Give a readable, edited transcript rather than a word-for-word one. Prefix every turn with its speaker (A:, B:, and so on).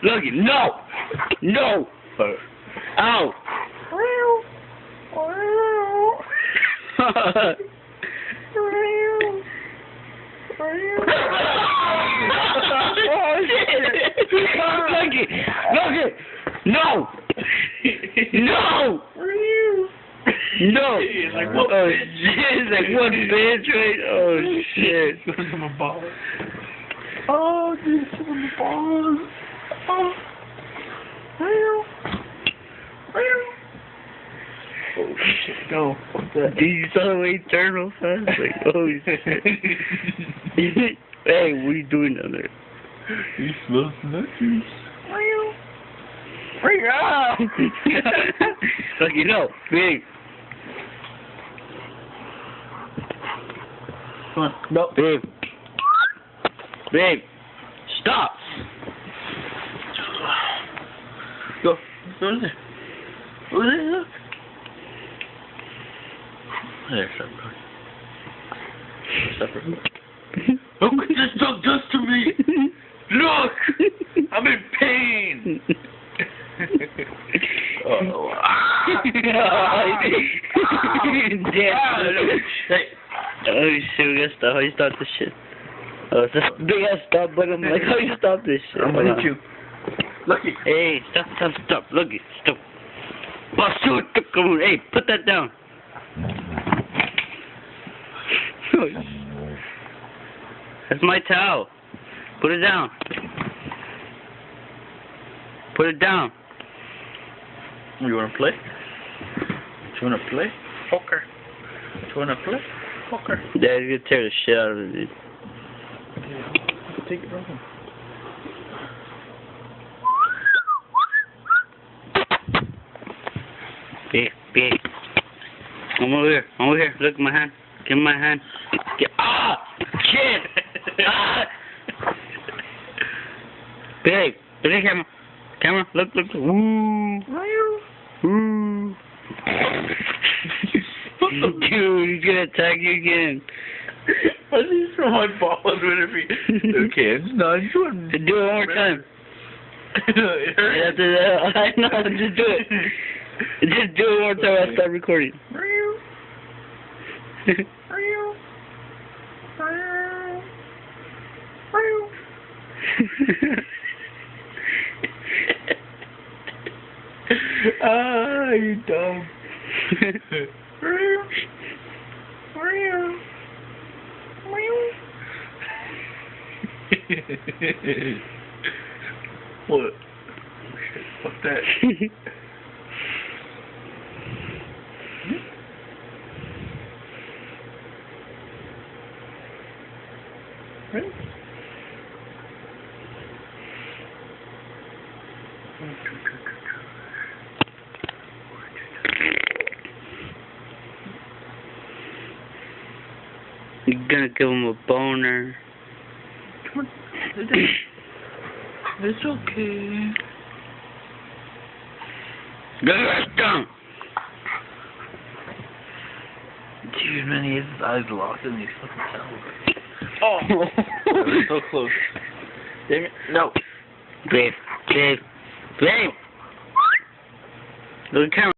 A: Look, no! No! Ow! Look it! No! No! No!
B: He's like, what?
A: Oh shit! He's like, what bitch? Right? Oh shit!
B: Give him a ball. Oh, dude, give him a ball. Oh. Oh shit! No, what's that?
A: Dude, you saw the way he turned real fast? Like, oh shit! Hey, what are you doing down there?
B: He smells nut juice.
A: Look, you know, big.
B: Come on. No.
A: Babe. Babe. Stop.
B: Go. Go in there. Go in there, look. There, stop recording. Look what this dog does to me. Look. I'm in pain. Oh.
A: Oh shit, we gotta stop. How you stop this shit? Oh, it's a big ass stop button. I'm like, how you stop this shit?
B: I'm gonna hit you. Lucky.
A: Hey, stop. Look it, stop. Oh, shoot. Come on. Hey, put that down. That's my towel. Put it down. Put it down.
B: You wanna play? Do you wanna play? Poker. Do you wanna play? Poker.
A: Dad's gonna tear the shit out of it, dude.
B: Take it from him.
A: Big. I'm over here. Look at my hand. Give me my hand. Shit! Big. Look at the camera. Look. Ooh. Ooh. Dude, he's gonna attack you again.
B: Why did you throw my ball under me? Okay, it's not good.
A: Do it one more time. After that, I know, just do it. Just do it one more time, I'll stop recording.
B: Ah, you dumb. What? What's that? Right?
A: You're gonna give him a boner.
B: Come on. It's okay.
A: Get it down.
B: Dude, man, he has his eyes locked in these fucking towels. Oh! That was so close. Damn it. No.
A: Babe. Look at the camera.